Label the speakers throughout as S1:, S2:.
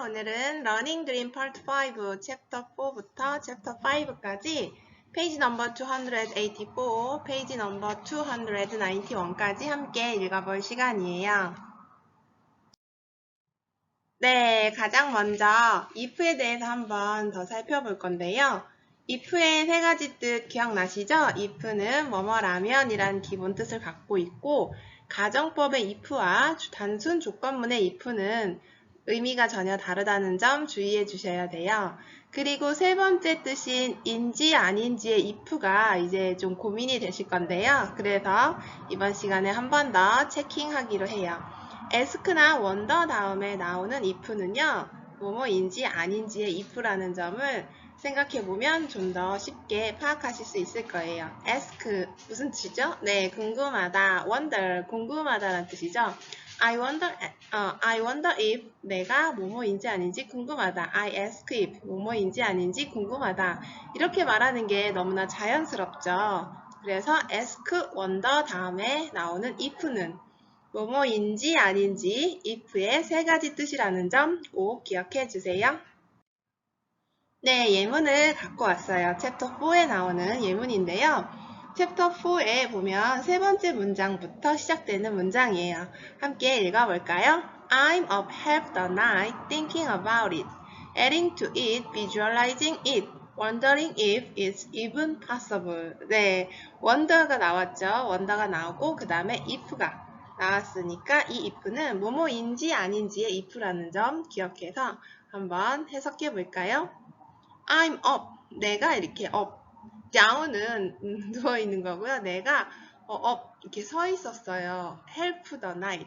S1: 오늘은 Learning Dream Part 5 Chapter 4부터 Chapter 5까지 페이지 넘버 284, 페이지 넘버 291까지 함께 읽어볼 시간이에요. 네, 가장 먼저 if에 대해서 한번 더 살펴볼 건데요. if의 세 가지 뜻 기억나시죠? if는 뭐뭐라면 이란 기본 뜻을 갖고 있고 가정법의 if와 단순 조건문의 if는 의미가 전혀 다르다는 점 주의해 주셔야 돼요. 그리고 세 번째 뜻인 인지 아닌지의 if가 이제 좀 고민이 되실 건데요. 그래서 이번 시간에 한 번 더 체킹하기로 해요. ask나 wonder 다음에 나오는 if는요. 뭐뭐인지 아닌지의 if라는 점을 생각해보면 좀 더 쉽게 파악하실 수 있을 거예요. ask 무슨 뜻이죠? 네, 궁금하다. wonder 궁금하다라는 뜻이죠. I wonder if 내가 뭐뭐인지 아닌지 궁금하다. I ask if 뭐뭐인지 아닌지 궁금하다. 이렇게 말하는 게 너무나 자연스럽죠. 그래서 ask, wonder 다음에 나오는 if는 뭐뭐인지 아닌지 if의 세 가지 뜻이라는 점 꼭 기억해 주세요. 네, 예문을 갖고 왔어요. 챕터 4에 나오는 예문인데요. 챕터 4에 보면 세 번째 문장부터 시작되는 문장이에요. 함께 읽어볼까요? I'm up half the night thinking about it, adding to it, visualizing it, wondering if it's even possible. 네, wonder가 나왔죠. wonder가 나오고 그 다음에 if가 나왔으니까 이 if는 뭐뭐인지 아닌지의 if라는 점 기억해서 한번 해석해 볼까요? I'm up. 내가 이렇게 up. down은 누워있는 거고요. 내가 up 이렇게 서 있었어요. help the night.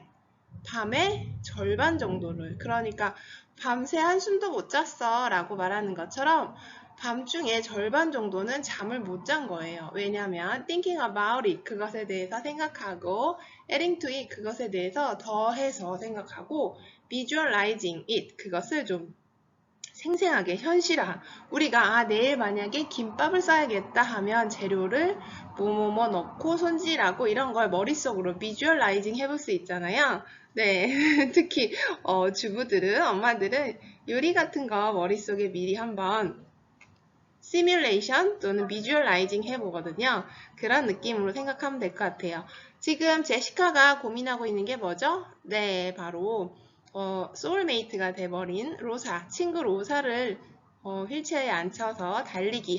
S1: 밤의 절반 정도를. 그러니까 밤새 한숨도 못 잤어 라고 말하는 것처럼 밤중에 절반 정도는 잠을 못 잔 거예요. 왜냐하면 thinking about it 그것에 대해서 생각하고 adding to it 그것에 대해서 더해서 생각하고 visualizing it 그것을 좀 생생하게 현실화. 우리가 내일 만약에 김밥을 싸야겠다 하면 재료를 뭐뭐뭐 넣고 손질하고 이런 걸 머릿속으로 비주얼라이징 해볼 수 있잖아요. 네, 특히 주부들은 엄마들은 요리 같은 거 머릿속에 미리 한번 시뮬레이션 또는 비주얼라이징 해보거든요. 그런 느낌으로 생각하면 될 것 같아요. 지금 제시카가 고민하고 있는 게 뭐죠? 네, 바로 소울메이트가 돼버린 로사, 친구 로사를 휠체어에 앉혀서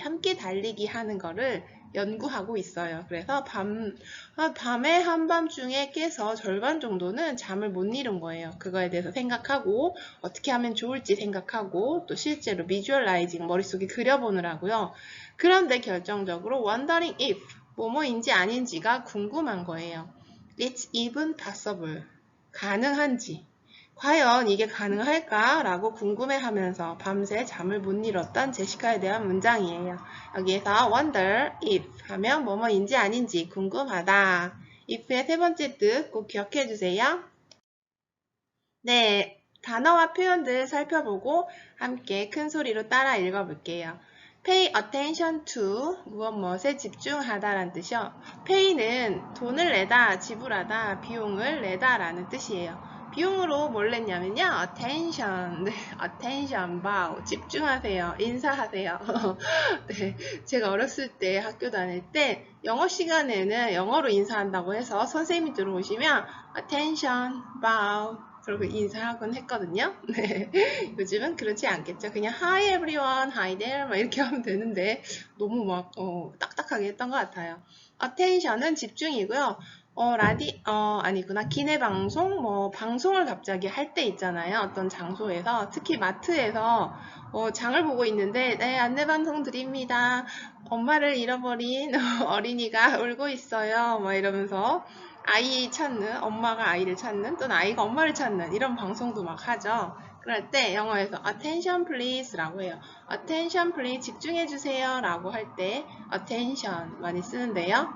S1: 함께 달리기 하는 거를 연구하고 있어요. 그래서 밤에 한밤중에 깨서 절반 정도는 잠을 못 이룬 거예요. 그거에 대해서 생각하고 어떻게 하면 좋을지 생각하고 또 실제로 비주얼라이징 머릿속에 그려보느라고요. 그런데 결정적으로 wondering if 뭐뭐인지 아닌지가 궁금한 거예요. It's even possible. 가능한지. 과연 이게 가능할까? 라고 궁금해하면서 밤새 잠을 못 이뤘던 제시카에 대한 문장이에요. 여기에서 wonder if 하면 뭐뭐인지 아닌지 궁금하다. if의 세 번째 뜻 꼭 기억해 주세요. 네, 단어와 표현들 살펴보고 함께 큰 소리로 따라 읽어볼게요. Pay attention to 무엇에 집중하다라는 뜻이요. Pay는 돈을 내다, 지불하다, 비용을 내다 라는 뜻이에요. 비용으로 뭘 냈냐면요. attention, 네, attention, bow, 집중하세요, 인사하세요. 네, 제가 어렸을 때 학교 다닐 때 영어 시간에는 영어로 인사한다고 해서 선생님이 들어오시면 attention, bow, 그러고 인사하곤 했거든요. 네, 요즘은 그렇지 않겠죠. 그냥 hi everyone, hi there 막 이렇게 하면 되는데 너무 막 딱딱하게 했던 것 같아요. attention은 집중이고요. 아니구나. 기내 방송, 방송을 갑자기 할 때 있잖아요. 어떤 장소에서, 특히 마트에서, 장을 보고 있는데, 네, 안내 방송 드립니다. 엄마를 잃어버린 어린이가 울고 있어요. 막 이러면서, 엄마가 아이를 찾는, 또는 아이가 엄마를 찾는, 이런 방송도 막 하죠. 그럴 때 영어에서 attention please 라고 해요. attention please 집중해주세요 라고 할 때 attention 많이 쓰는데요.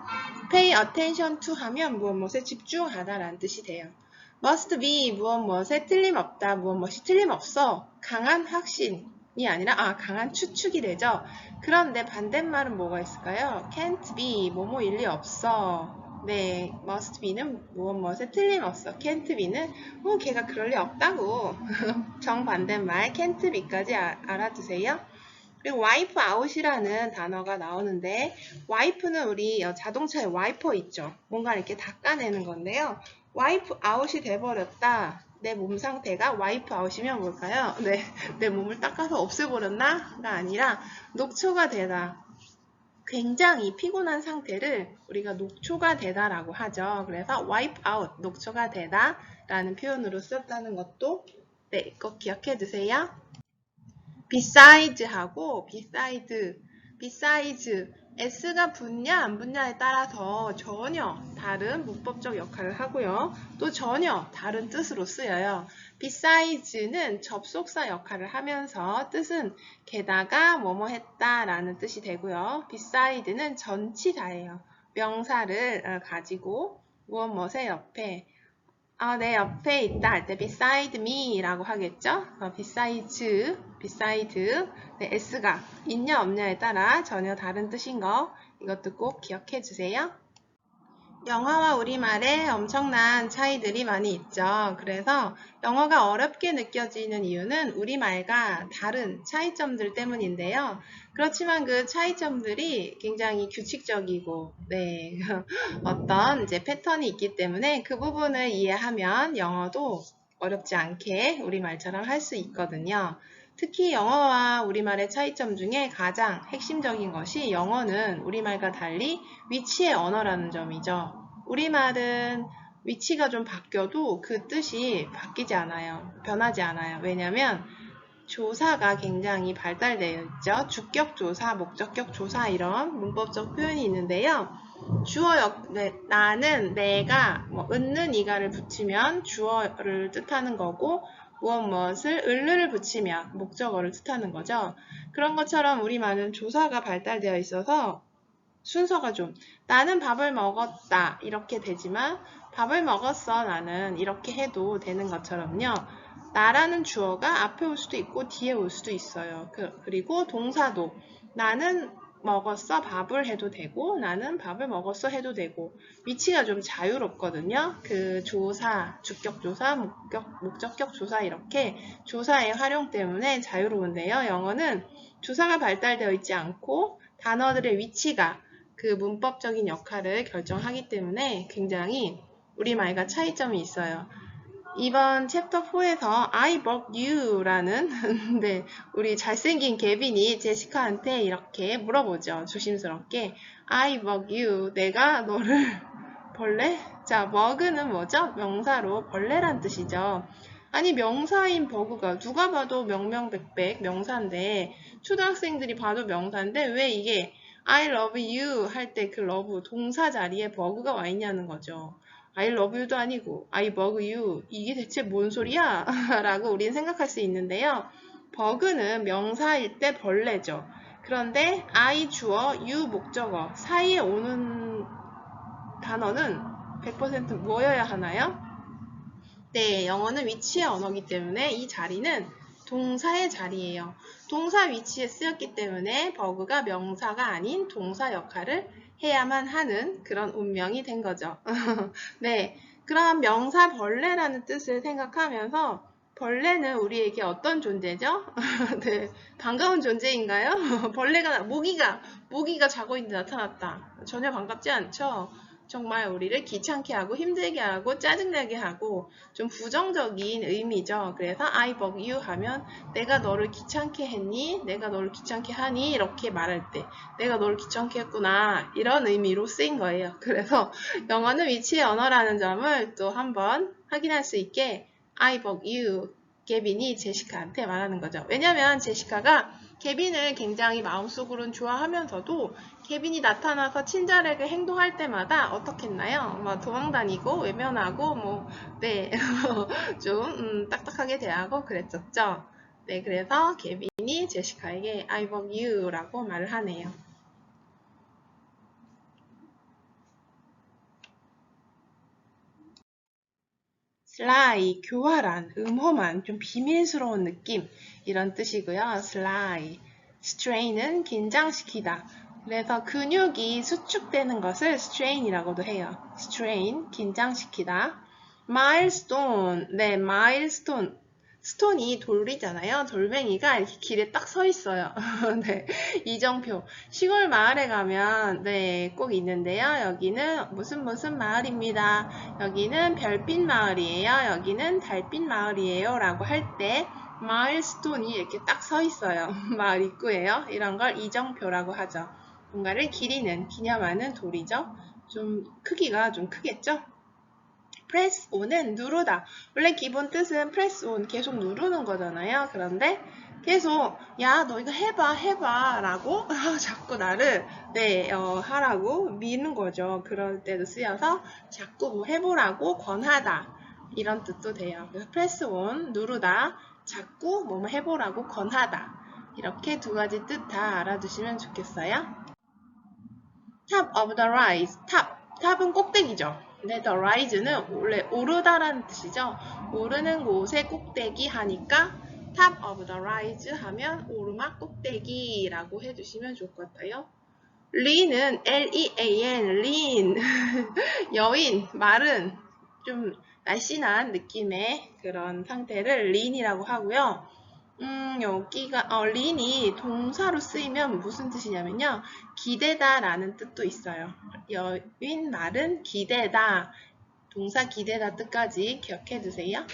S1: pay attention to 하면 무엇에 집중하다 라는 뜻이 돼요. must be 무엇에 틀림없다, 무엇이 틀림없어. 강한 확신이 아니라 강한 추측이 되죠. 그런데 반대말은 뭐가 있을까요? can't be 뭐뭐 일리 없어. 네, must be는 무엇에 틀림없어. can't be는 걔가 그럴 리 없다고. 정반대말 can't be까지 알아두세요. 그리고 wipe out이라는 단어가 나오는데 wip는 우리 자동차에 와이퍼 있죠. 뭔가 이렇게 닦아내는 건데요. wipe out이 돼버렸다. 내 몸 상태가 wipe out이면 뭘까요? 네, 내 몸을 닦아서 없애버렸나가 아니라 녹초가 되다. 굉장히 피곤한 상태를 우리가 녹초가 되다라고 하죠. 그래서 wipe out, 녹초가 되다 라는 표현으로 썼다는 것도 네, 꼭 기억해 두세요. besides s가 붙냐 안 붙냐에 따라서 전혀 다른 문법적 역할을 하고요. 또 전혀 다른 뜻으로 쓰여요. besides,는 접속사 역할을 하면서 뜻은 게다가 뭐뭐 했다라는 뜻이 되고요. besides,는 전치사예요. 명사를 가지고 무엇의 옆에 내 옆에 있다 할 때 beside me 라고 하겠죠. besides, 네, s가 있냐 없냐에 따라 전혀 다른 뜻인 거 이것도 꼭 기억해 주세요. 영어와 우리말에 엄청난 차이들이 많이 있죠. 그래서 영어가 어렵게 느껴지는 이유는 우리말과 다른 차이점들 때문인데요. 그렇지만 그 차이점들이 굉장히 규칙적이고, 네, 어떤 이제 패턴이 있기 때문에 그 부분을 이해하면 영어도 어렵지 않게 우리말처럼 할 수 있거든요. 특히 영어와 우리말의 차이점 중에 가장 핵심적인 것이 영어는 우리말과 달리 위치의 언어라는 점이죠. 우리말은 위치가 좀 바뀌어도 그 뜻이 바뀌지 않아요. 변하지 않아요. 왜냐하면 조사가 굉장히 발달되어 있죠. 주격조사, 목적격조사 이런 문법적 표현이 있는데요. 주어역, 나는, 내가, 은는 이가를 붙이면 주어를 뜻하는 거고 무엇을 을를 붙이면 목적어를 뜻하는 거죠. 그런 것처럼 우리말은 조사가 발달되어 있어서 순서가 좀 나는 밥을 먹었다 이렇게 되지만 밥을 먹었어 나는 이렇게 해도 되는 것처럼요. 나라는 주어가 앞에 올 수도 있고 뒤에 올 수도 있어요. 그리고 동사도 나는 먹었어 밥을 해도 되고 나는 밥을 먹었어 해도 되고 위치가 좀 자유롭거든요. 그 조사, 주격조사, 목적격조사 이렇게 조사의 활용 때문에 자유로운데요. 영어는 조사가 발달되어 있지 않고 단어들의 위치가 그 문법적인 역할을 결정하기 때문에 굉장히 우리말과 차이점이 있어요. 이번 챕터 4에서 I bug you라는 네, 우리 잘생긴 개빈이 제시카한테 이렇게 물어보죠. 조심스럽게 I bug you, 내가 너를 벌레? 자, bug는 뭐죠? 명사로 벌레란 뜻이죠. 아니 명사인 버그가 누가 봐도 명명백백 명사인데 초등학생들이 봐도 명사인데 왜 이게 I love you 할 때 그 love 동사 자리에 버그가 와 있냐는 거죠. I love you도 아니고 I bug you 이게 대체 뭔 소리야? 라고 우린 생각할 수 있는데요. 버그는 명사일 때 벌레죠. 그런데 I 주어, you 목적어 사이에 오는 단어는 100% 뭐여야 하나요? 네, 영어는 위치의 언어이기 때문에 이 자리는 동사의 자리예요. 동사 위치에 쓰였기 때문에 버그가 명사가 아닌 동사 역할을 해야만 하는 그런 운명이 된 거죠. 네, 그럼 명사 벌레라는 뜻을 생각하면서 벌레는 우리에게 어떤 존재죠? 네, 반가운 존재인가요? 모기가 자고 있는데 나타났다. 전혀 반갑지 않죠? 정말 우리를 귀찮게 하고 힘들게 하고 짜증나게 하고 좀 부정적인 의미죠. 그래서 I bug you 하면 내가 너를 귀찮게 했니? 내가 너를 귀찮게 하니? 이렇게 말할 때 내가 너를 귀찮게 했구나 이런 의미로 쓰인 거예요. 그래서 영어는 위치의 언어라는 점을 또 한번 확인할 수 있게 I bug you 개빈이 제시카한테 말하는 거죠. 왜냐면 제시카가 개빈을 굉장히 마음속으로는 좋아하면서도 개빈이 나타나서 친절하게 행동할 때마다 어떻게 했나요? 막 도망다니고 외면하고 네, 좀 딱딱하게 대하고 그랬었죠. 네, 그래서 개빈이 제시카에게 I bug you라고 말을 하네요. sly, 교활한, 음험한, 좀 비밀스러운 느낌 이런 뜻이고요. sly, strain은 긴장시키다, 그래서 근육이 수축되는 것을 strain이라고도 해요. strain, 긴장시키다. milestone, 네, milestone. 스톤이 돌이잖아요. 돌멩이가 이렇게 길에 딱 서 있어요. 네, 이정표. 시골 마을에 가면 네, 꼭 있는데요. 여기는 무슨 마을입니다. 여기는 별빛 마을이에요. 여기는 달빛 마을이에요. 라고 할 때 마일스톤이 이렇게 딱 서 있어요. 마을 입구에요. 이런 걸 이정표라고 하죠. 뭔가를 기리는, 기념하는 돌이죠. 좀 크기가 좀 크겠죠? press on은 누르다. 원래 기본 뜻은 press on, 계속 누르는 거잖아요. 그런데 계속 야, 너 이거 해봐 라고 자꾸 나를 하라고 미는 거죠. 그럴 때도 쓰여서 자꾸 뭐 해보라고 권하다. 이런 뜻도 돼요. 그래서 press on, 누르다, 자꾸 뭐 해보라고 권하다. 이렇게 두 가지 뜻 다 알아두시면 좋겠어요. top of the rise, 탑은 꼭대기죠. 근데 the rise는 원래 오르다라는 뜻이죠. 오르는 곳에 꼭대기 하니까 top of the rise 하면 오르막 꼭대기라고 해주시면 좋을 것 같아요. lean은 L-E-A-N, lean, 여인, 마른, 좀 날씬한 느낌의 그런 상태를 lean이라고 하고요. 여기가 lean이 동사로 쓰이면 무슨 뜻이냐면요. 기대다 라는 뜻도 있어요. 여인, 마른, 기대다. 동사 기대다 뜻까지 기억해 두세요.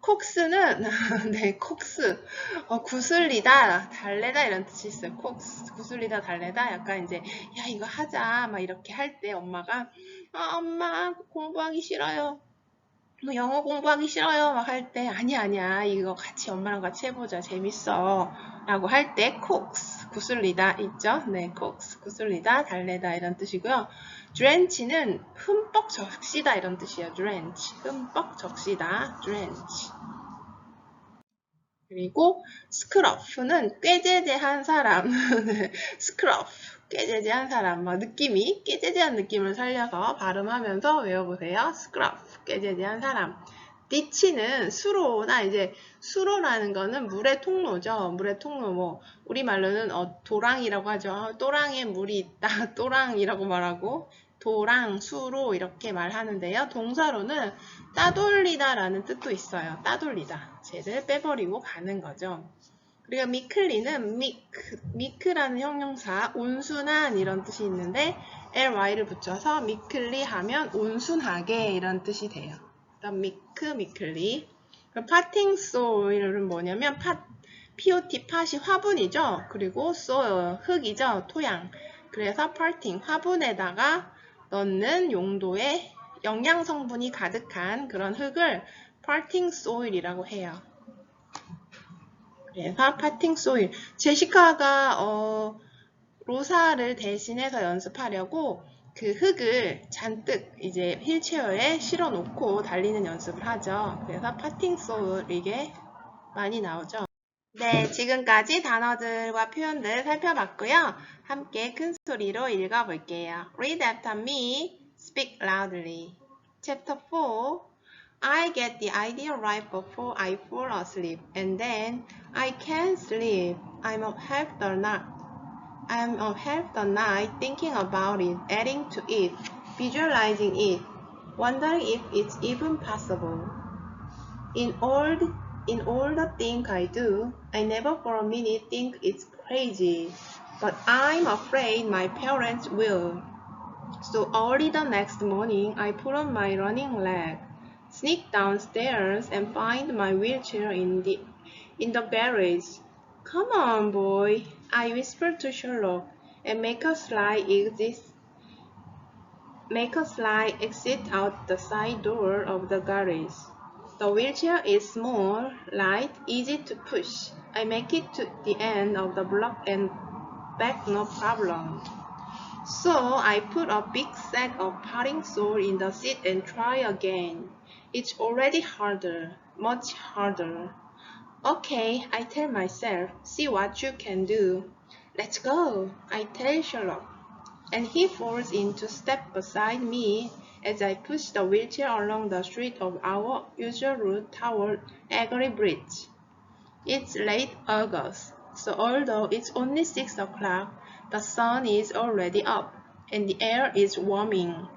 S1: 콕스는 네, 콕스. 구슬리다, 달래다 이런 뜻이 있어요. 콕스, 구슬리다, 달래다. 약간 이제 야, 이거 하자. 막 이렇게 할 때 엄마가 엄마 공부하기 싫어요. 뭐 영어 공부하기 싫어요 막 할 때 아니야 이거 같이 엄마랑 같이 해보자 재밌어 라고 할 때 coax 구슬리다 있죠. 네, coax 구슬리다 달래다 이런 뜻이고요. drench는 흠뻑 적시다 이런 뜻이에요. drench 흠뻑 적시다 drench. 그리고 scruff는 꾀죄죄한 사람 scruff 꾀죄죄한 사람 막 느낌이 꾀죄죄한 느낌을 살려서 발음하면서 외워보세요. scruff 꾀죄죄한 사람. ditch는 수로나 이제 수로라는 거는 물의 통로죠. 물의 통로 뭐 우리말로는 도랑이라고 하죠. 또랑에 물이 있다. 또랑이라고 말하고 도랑, 수로 이렇게 말하는데요. 동사로는 따돌리다 라는 뜻도 있어요. 따돌리다. 쟤를 빼버리고 가는 거죠. 그리고 미클리는 미크라는 형용사, 온순한 이런 뜻이 있는데 ly를 붙여서 미클리 하면 온순하게 이런 뜻이 돼요. 그다음 미클리. 파팅 소일은 뭐냐면 POT 팥이 화분이죠. 그리고 soil 흙이죠. 토양. 그래서 parting 화분에다가 넣는 용도의 영양 성분이 가득한 그런 흙을 parting soil이라고 해요. 그래서 parting soil. 제시카가 로사를 대신해서 연습하려고 그 흙을 잔뜩 이제 휠체어에 실어 놓고 달리는 연습을 하죠. 그래서 parting soil 이게 많이 나오죠. 네, 지금까지 단어들과 표현들 살펴봤고요. 함께 큰 소리로 읽어볼게요. Read after me. Speak loudly. Chapter 4. I get the idea right before I fall asleep, and then I can't sleep. I'm up half the night thinking about it, adding to it, visualizing it, wondering if it's even possible. In all the things I do, I never for a minute think it's crazy, but I'm afraid my parents will. So early the next morning, I put on my running leg, sneak downstairs, and find my wheelchair in the garage. Come on, boy, I whisper to Sherlock, and make a slide exit out the side door of the garage. The wheelchair is small, light, easy to push. I make it to the end of the block and back no problem. So I put a big sack of potting soil in the seat and try again. It's already harder, much harder. Okay, I tell myself, see what you can do. Let's go, I tell Sherlock. And he falls in to step beside me as I push the wheelchair along the street of our usual route toward Agri Bridge. It's late August, so although it's only 6 o'clock, The sun is already up, and the air is warming.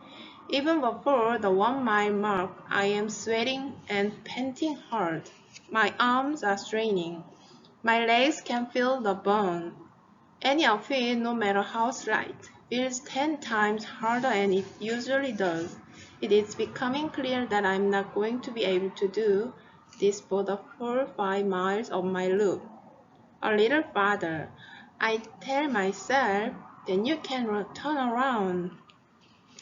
S1: Even before the 1 mile mark, I am sweating and panting hard. My arms are straining. My legs can feel the burn. Any outfit, no matter how slight, feels 10 times harder than it usually does. It is becoming clear that I'm not going to be able to do this for the full 5 miles of my loop. A little farther, I tell myself, then you can turn around.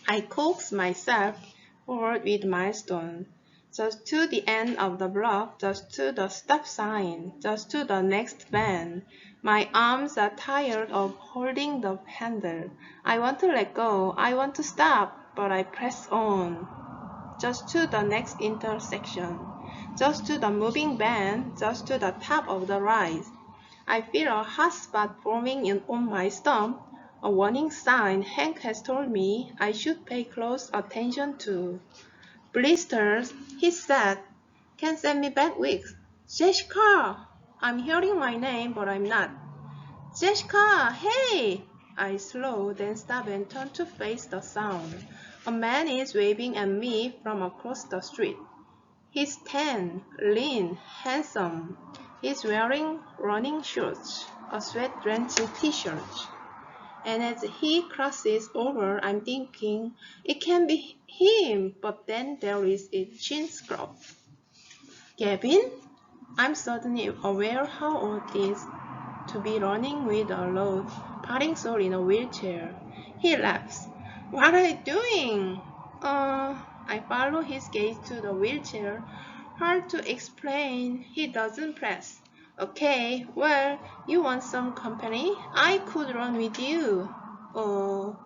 S1: I coax myself forward with milestone, just to the end of the block, just to the stop sign, just to the next bend. My arms are tired of holding the handle. I want to let go, I want to stop, but I press on. Just to the next intersection, just to the moving bend, just to the top of the rise. I feel a hot spot forming on my stump, a warning sign Hank has told me I should pay close attention to. Blisters, he said, can send me bad weeks. Jessica! I'm hearing my name, but I'm not. Jessica, hey! I slow, then stop and turn to face the sound. A man is waving at me from across the street. He's tan, lean, handsome. He's wearing running shorts, a sweat-drenched t-shirt. And as he crosses over, I'm thinking, it can be him, but then there is a chin scrub. Gavin? I'm suddenly aware how odd it is to be running with a load, patting Soul in a wheelchair. He laughs. What are you doing? I follow his gaze to the wheelchair. Hard to explain. He doesn't press. Okay, well, you want some company? I could run with you. Oh,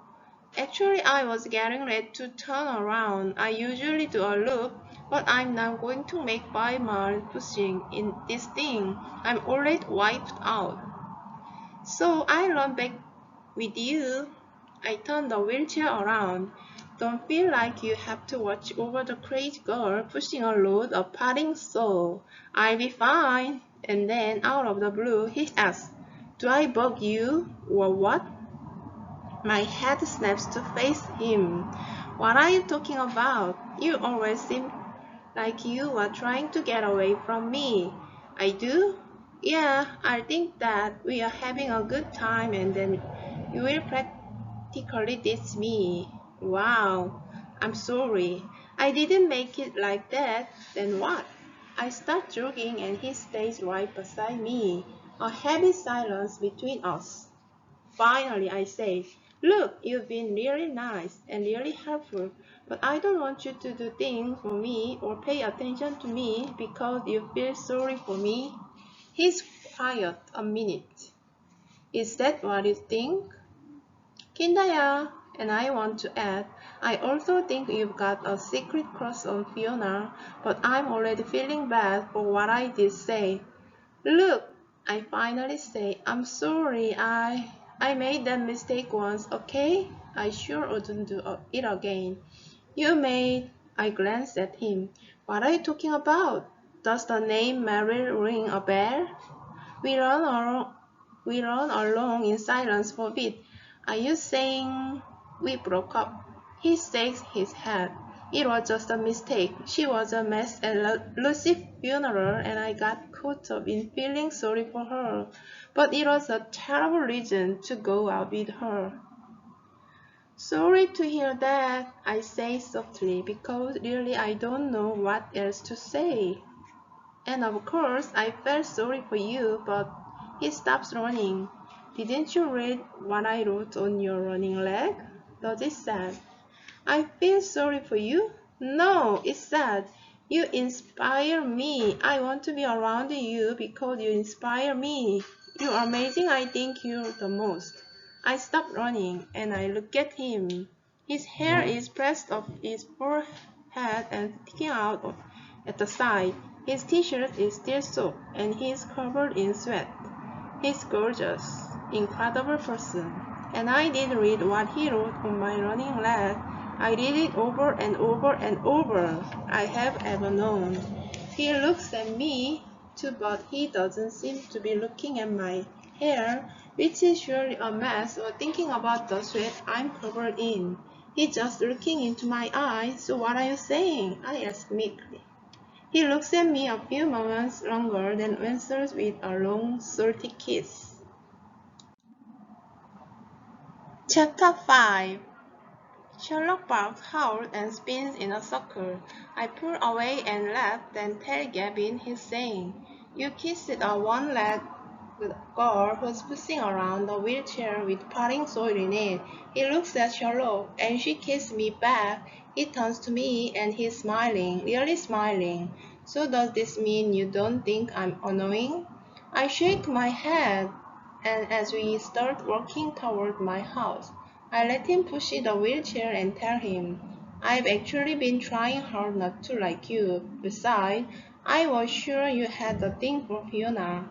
S1: actually, I was getting ready to turn around. I usually do a loop, but I'm not going to make 5 miles pushing in this thing. I'm already wiped out. So I run back with you. I turn the wheelchair around. Don't feel like you have to watch over the crazy girl pushing a load of potting soul. I'll be fine. And then out of the blue, he asks, do I bug you or what? My head snaps to face him. What are you talking about? You always seem like you are trying to get away from me. I do? Yeah, I think that we are having a good time and then you will practically diss me. Wow, I'm sorry. I didn't make it like that. Then what? I start jogging and he stays right beside me. A heavy silence between us. Finally, I say, look, you've been really nice and really helpful, but I don't want you to do things for me or pay attention to me because you feel sorry for me. He's quiet a minute. Is that what you think? Kindaya, and I want to add, I also think you've got a secret crush on Fiona, but I'm already feeling bad for what I did say. Look, I finally say, I'm sorry, I made that mistake once, okay? I sure wouldn't do it again. You made, I glanced at him. What are you talking about? Does the name Meryl ring a bell? We run along in silence for a bit. Are you saying we broke up? He shakes his head. It was just a mistake. She was a mess at Lucy's funeral and I got caught up in feeling sorry for her. But it was a terrible reason to go out with her. Sorry to hear that, I say softly, because really I don't know what else to say. And of course, I felt sorry for you, but he stops running. Didn't you read what I wrote on your running leg? Dodgy said. I feel sorry for you? No, it said. You inspire me. I want to be around you because you inspire me. You're amazing. I think you're the most. I stop running and I look at him. His hair is pressed up his forehead and sticking out at the side. His t-shirt is still soaked and he's covered in sweat. He's gorgeous, incredible person. And I did read what he wrote on my running leg. I read it over and over and over. I have ever known. He looks at me too, but he doesn't seem to be looking at my hair, which is surely a mess, or thinking about the sweat I'm covered in. He's just looking into my eyes. So what are you saying? I ask meekly. He looks at me a few moments longer, then answers with a long, salty kiss. Chapter 5. Sherlock barks, howls, and spins in a circle. I pull away and laugh, then tell Gavin he's saying, "You kissed a one-legged girl who's pushing around a wheelchair with potting soil in it." He looks at Sherlock, and she kisses me back. He turns to me, and he's smiling, really smiling. "So does this mean you don't think I'm annoying?" I shake my head, and as we start walking toward my house, I let him push the wheelchair and tell him, "I've actually been trying hard not to like you. Besides, I was sure you had a thing for Fiona."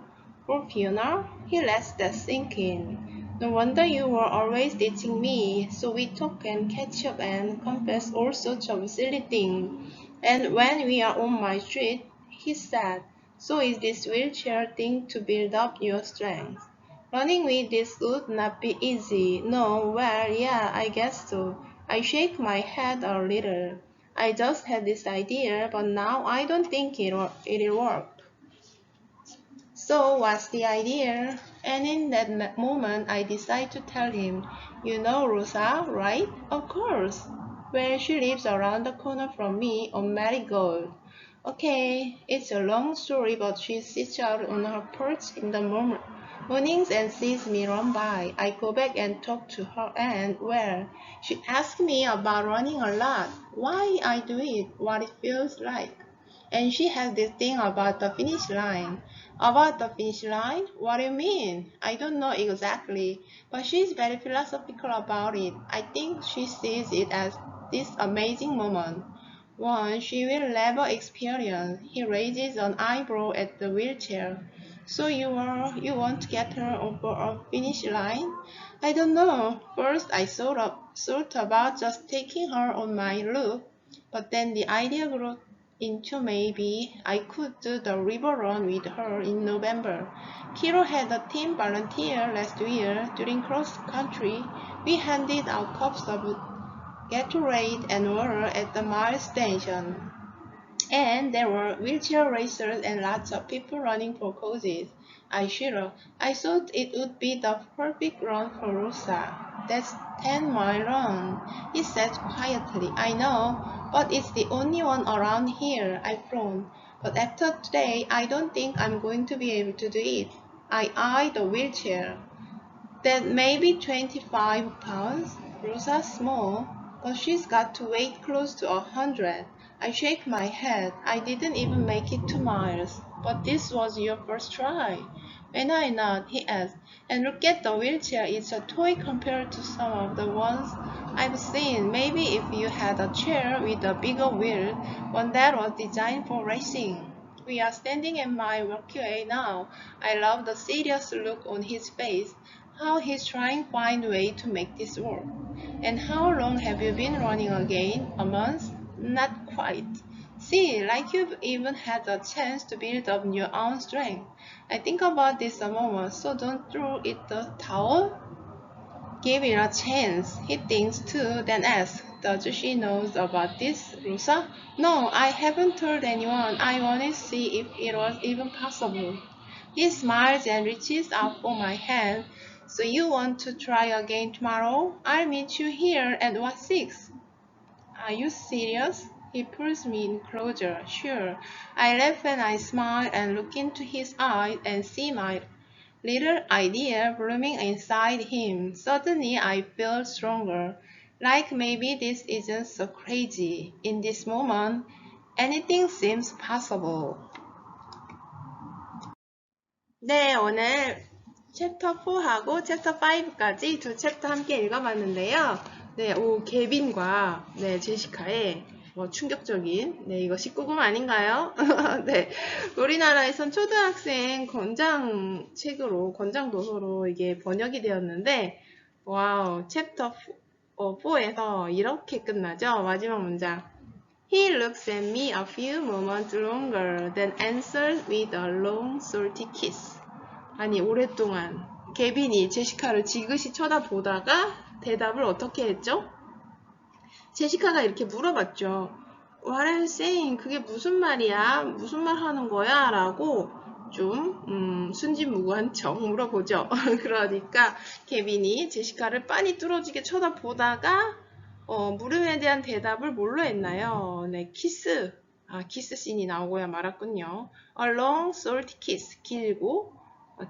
S1: "For Fiona?" He lets that sink in. "No wonder you were always ditching me." So we talk and catch up and confess all sorts of silly things. And when we are on my street, he said, "So is this wheelchair thing to build up your strength?" "Running with this would not be easy." "No, well, yeah, I guess so." I shake my head a little. "I just had this idea, but now I don't think it'll work." "So what's the idea?" And in that moment I decide to tell him, "You know Rosa, right?" "Of course." "Well, she lives around the corner from me on Marigold." "Okay, it's a long story, but she sits out on her porch in the mornings and sees me run by. I go back and talk to her, and, well, she asks me about running a lot, why I do it, what it feels like. And she has this thing about the finish line." "About the finish line? What do you mean?" "I don't know exactly, but she's very philosophical about it. I think she sees it as this amazing moment, one she will never experience." He raises an eyebrow at the wheelchair. "So you want to get her over a finish line?" "I don't know. First I thought about just taking her on my loop, but then the idea grew into maybe I could do the river run with her in November. Kiro had a team volunteer last year during cross country. We handed out cups of Gatorade and water at the mile station. And there were wheelchair racers and lots of people running for causes." I shuddered. "I thought it would be the perfect run for Rosa." "That's 10-mile run," he said quietly. "I know, but it's the only one around here." I frowned. "But after today, I don't think I'm going to be able to do it." I eyed the wheelchair. "That may be 25 pounds. Rosa's small, but she's got to weigh close to 100. I shake my head. "I didn't even make it 2 miles." "But this was your first try." "When I not?" he asked. "And look at the wheelchair. It's a toy compared to some of the ones I've seen. Maybe if you had a chair with a bigger wheel, one that was designed for racing." We are standing at my walkway now. I love the serious look on his face. How he's trying to find a way to make this work. "And how long have you been running again? A month?" "Not quite." "See, like you've even had a chance to build up your own strength." I think about this a moment. "So don't throw it the towel?" "Give it a chance." He thinks too, then asks, "Does she know about this, Rosa?" "No, I haven't told anyone. I wanted to see if it was even possible." He smiles and reaches out for my hand. "So you want to try again tomorrow?" "I'll meet you here at what, 6?" "Are you serious?" He pulls me in closer. "Sure." I laugh and I smile and look into his eyes and see my little idea blooming inside him. Suddenly I feel stronger. Like maybe this isn't so crazy. In this moment, anything seems possible. 네, 오늘 챕터 4하고 챕터 5까지 두 챕터 함께 읽어봤는데요. 네, 개빈과 네, 제시카의 충격적인 이거 19금 아닌가요? 네, 우리나라에선 초등학생 권장 책으로 권장 도서로 이게 번역이 되었는데 와우, 챕터 4에서 이렇게 끝나죠. 마지막 문장. "He looks at me a few moments longer, then answers with a long, salty kiss." 아니, 오랫동안 케빈이 제시카를 지그시 쳐다보다가 대답을 어떻게 했죠? 제시카가 이렇게 물어봤죠. What are you saying? 그게 무슨 말이야? 무슨 말 하는 거야? 라고 좀 순진무구한 척 물어보죠. 그러니까 케빈이 제시카를 빤히 뚫어지게 쳐다보다가 물음에 대한 대답을 뭘로 했나요? 네, 키스. 키스 씬이 나오고야 말았군요. A long salty kiss. 길고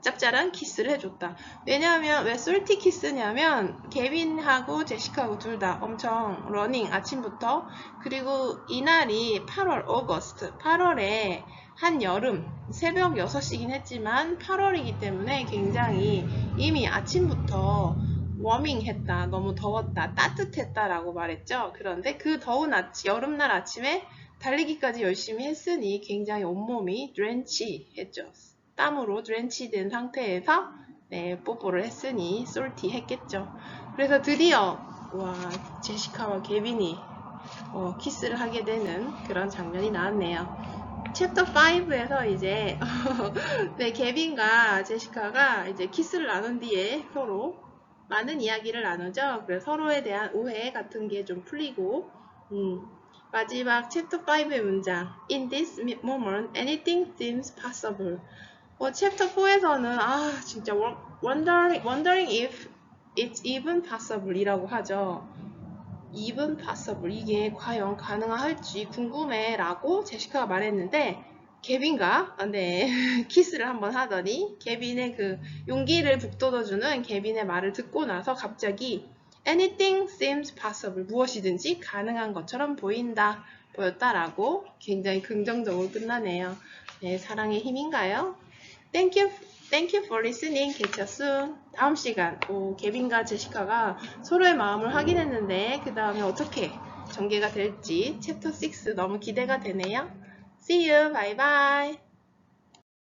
S1: 짭짤한 키스를 해줬다. 왜냐하면 왜 salty kiss냐면 케빈하고 제시카하고 둘 다 엄청 러닝 아침부터, 그리고 이날이 8월 어거스트 8월에 한여름 새벽 6시긴 했지만 8월이기 때문에 굉장히 이미 아침부터 워밍했다, 너무 더웠다, 따뜻했다 라고 말했죠. 그런데 그 더운 여름날 아침에 달리기까지 열심히 했으니 굉장히 온몸이 드렌치 했죠. 땀으로 드렌치 된 상태에서 뽀뽀를 했으니 솔티 했겠죠. 그래서 드디어 제시카와 케빈이 키스를 하게 되는 그런 장면이 나왔네요. 챕터 5에서 이제 케빈과 제시카가 이제 키스를 나눈 뒤에 서로 많은 이야기를 나누죠. 그래서 서로에 대한 오해 같은 게 좀 풀리고 마지막 챕터 5의 문장 In this moment, anything seems possible. 챕터 4에서는 진짜 wondering if it's even possible 이라고 하죠. even possible, 이게 과연 가능할지 궁금해 라고 제시카가 말했는데 케빈과 키스를 한번 하더니 케빈의 그 용기를 북돋워주는 케빈의 말을 듣고 나서 갑자기 anything seems possible, 무엇이든지 가능한 것처럼 보였다라고 굉장히 긍정적으로 끝나네요. 네, 사랑의 힘인가요? Thank you for listening. Catch you soon. 다음 시간 케빈과 제시카가 서로의 마음을 확인했는데 그 다음에 어떻게 전개가 될지 챕터 6 너무 기대가 되네요. See you. Bye bye.